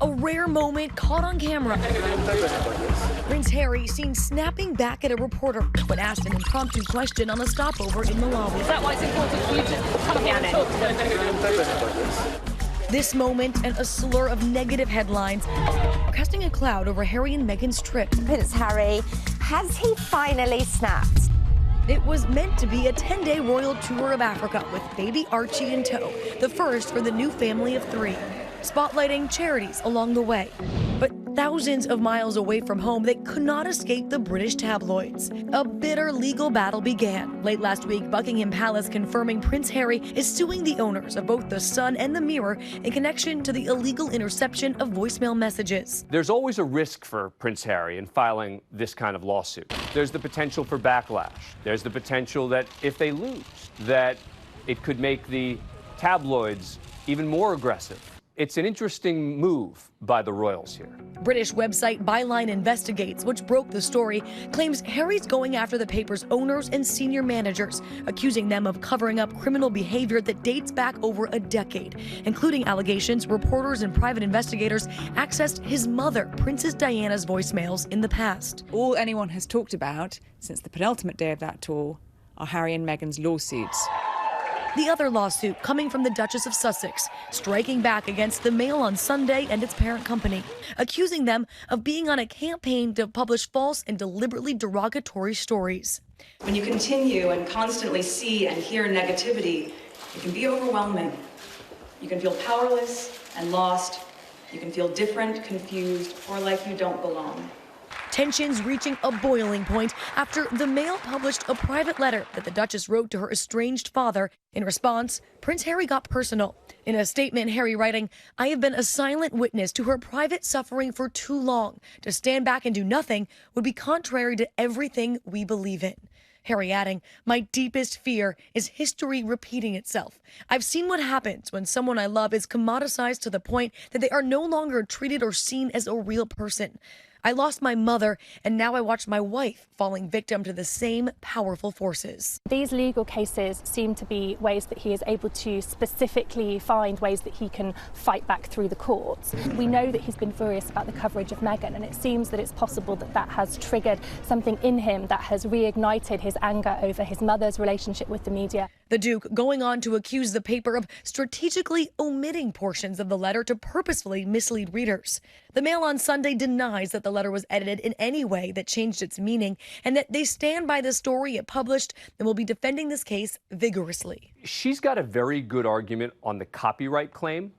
a rare moment caught on camera. Prince Harry seen snapping back at a reporter when asked an impromptu question on a stopover in the lobby. Is that why it's important for you to come here and talk to them? This moment and a slur of negative headlines are casting a cloud over Harry and Meghan's trip. Prince Harry, has he finally snapped? It was meant to be a 10-day royal tour of Africa with baby Archie in tow, the first for the new family of 3, spotlighting charities along the way. But thousands of miles away from home, they could not escape the British tabloids. A bitter legal battle began. Late last week, Buckingham Palace confirming Prince Harry is suing the owners of both the Sun and the Mirror in connection to the illegal interception of voicemail messages. There's always a risk for Prince Harry in filing this kind of lawsuit. There's the potential for backlash. There's the potential that if they lose, that it could make the tabloids even more aggressive. It's an interesting move by the royals here. British website Byline Investigates, which broke the story, claims Harry's going after the paper's owners and senior managers, accusing them of covering up criminal behavior that dates back over a decade, including allegations reporters and private investigators accessed his mother, Princess Diana's voicemails in the past. All anyone has talked about since the penultimate day of that tour are Harry and Meghan's lawsuits. The other lawsuit coming from the Duchess of Sussex, striking back against the Mail on Sunday and its parent company, accusing them of being on a campaign to publish false and deliberately derogatory stories. When you continue and constantly see and hear negativity, it can be overwhelming. You can feel powerless and lost. You can feel different, confused, or like you don't belong. Tensions reaching a boiling point after the Mail published a private letter that the Duchess wrote to her estranged father. In response, Prince Harry got personal. In a statement, Harry writing, "I have been a silent witness to her private suffering for too long. To stand back and do nothing would be contrary to everything we believe in." Harry adding, "My deepest fear is history repeating itself. I've seen what happens when someone I love is commoditized to the point that they are no longer treated or seen as a real person. I lost my mother, and now I watch my wife falling victim to the same powerful forces." These legal cases seem to be ways that he is able to specifically find ways that he can fight back through the courts. We know that he's been furious about the coverage of Meghan, and it seems that it's possible that that has triggered something in him that has reignited his anger over his mother's relationship with the media. The Duke going on to accuse the paper of strategically omitting portions of the letter to purposefully mislead readers. The Mail on Sunday denies that the letter was edited in any way that changed its meaning, and that they stand by the story it published and will be defending this case vigorously. She's got a very good argument on the copyright claim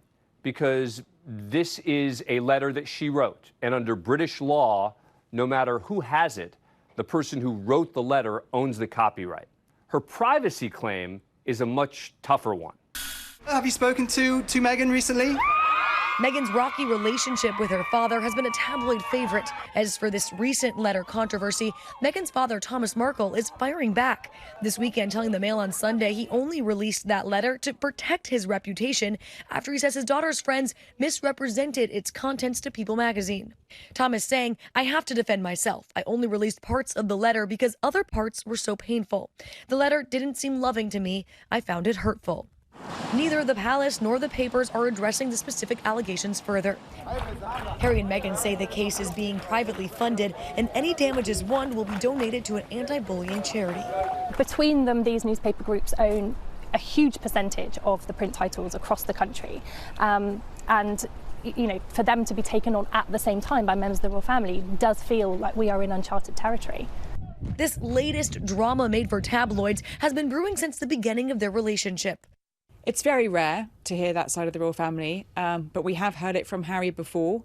because this is a letter that she wrote. And under British law, no matter who has it, the person who wrote the letter owns the copyright. Her privacy claim is a much tougher one. Have you spoken to Meghan recently? Meghan's rocky relationship with her father has been a tabloid favorite. As for this recent letter controversy, Meghan's father, Thomas Markle, is firing back. This weekend, telling the Mail on Sunday he only released that letter to protect his reputation after he says his daughter's friends misrepresented its contents to People magazine. Thomas saying, "I have to defend myself. I only released parts of the letter because other parts were so painful. The letter didn't seem loving to me. I found it hurtful." Neither the palace nor the papers are addressing the specific allegations further. Harry and Meghan say the case is being privately funded, and any damages won will be donated to an anti-bullying charity. Between them, these newspaper groups own a huge percentage of the print titles across the country. And you know, for them to be taken on at the same time by members of the royal family does feel like we are in uncharted territory. This latest drama made for tabloids has been brewing since the beginning of their relationship. It's very rare to hear that side of the royal family, but we have heard it from Harry before.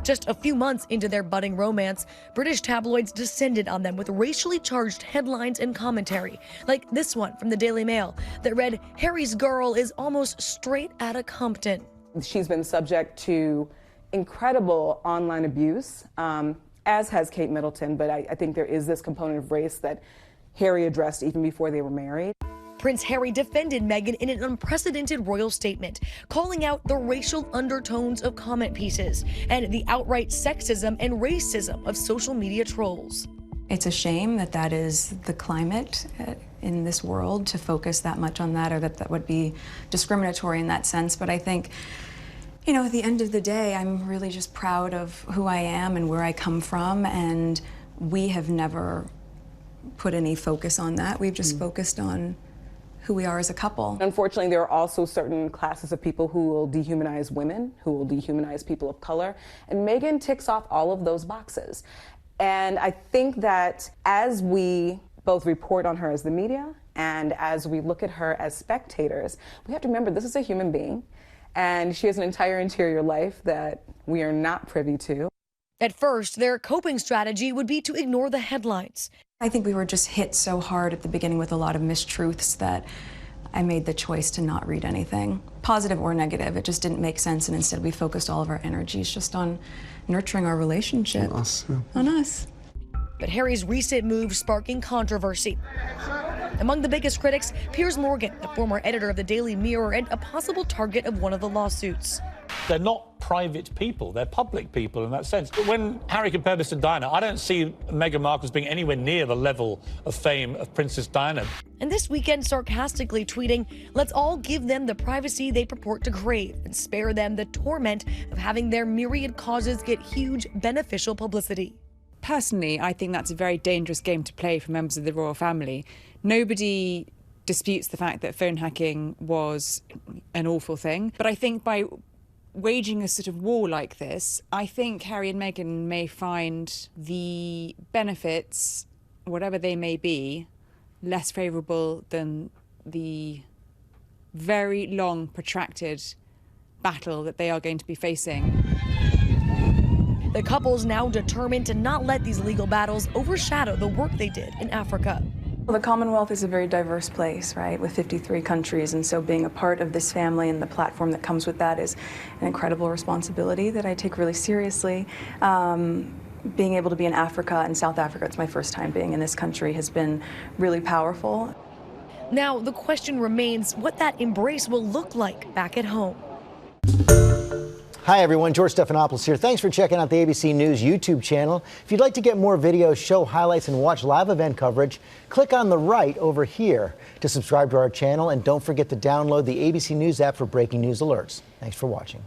Just a few months into their budding romance, British tabloids descended on them with racially charged headlines and commentary, like this one from the Daily Mail that read, "Harry's girl is almost straight outta Compton." She's been subject to incredible online abuse, as has Kate Middleton, but I think there is this component of race that Harry addressed even before they were married. Prince Harry defended Meghan in an unprecedented royal statement, calling out the racial undertones of comment pieces and the outright sexism and racism of social media trolls. It's a shame that that is the climate in this world, to focus that much on that, or that would be discriminatory in that sense. But I think You know, at the end of the day, I'm really just proud of who I am and where I come from, and we have never put any focus on that. We've just focused on who we are as a couple. Unfortunately, there are also certain classes of people who will dehumanize women, who will dehumanize people of color, and Meghan ticks off all of those boxes. And I think that as we both report on her as the media and as we look at her as spectators, we have to remember this is a human being, and she has an entire interior life that we are not privy to. At first, their coping strategy would be to ignore the headlines. I think we were just hit so hard at the beginning with a lot of mistruths that I made the choice to not read anything, positive or negative. It just didn't make sense, and instead we focused all of our energies just on nurturing our relationship. On us. Yeah. On us. But Harry's recent move sparking controversy. Among the biggest critics, Piers Morgan, the former editor of the Daily Mirror and a possible target of one of the lawsuits. They're not private people, they're public people in that sense. But when Harry compared this to Diana, I don't see Meghan Markle as being anywhere near the level of fame of Princess Diana. And this weekend sarcastically tweeting, "Let's all give them the privacy they purport to crave and spare them the torment of having their myriad causes get huge beneficial publicity." Personally, I think that's a very dangerous game to play for members of the royal family. Nobody disputes the fact that phone hacking was an awful thing, but I think by waging a sort of war like this, I think Harry and Meghan may find the benefits, whatever they may be, less favourable than the very long, protracted battle that they are going to be facing. The couple's now determined to not let these legal battles overshadow the work they did in Africa. Well, the Commonwealth is a very diverse place, right, with 53 countries, and so being a part of this family and the platform that comes with that is an incredible responsibility that I take really seriously. Being able to be in Africa and South Africa, it's my first time being in this country, has been really powerful. Now, the question remains what that embrace will look like back at home. Hi everyone, George Stephanopoulos here. Thanks for checking out the ABC News YouTube channel. If you'd like to get more videos, show highlights, and watch live event coverage, click on the right over here to subscribe to our channel, and don't forget to download the ABC News app for breaking news alerts. Thanks for watching.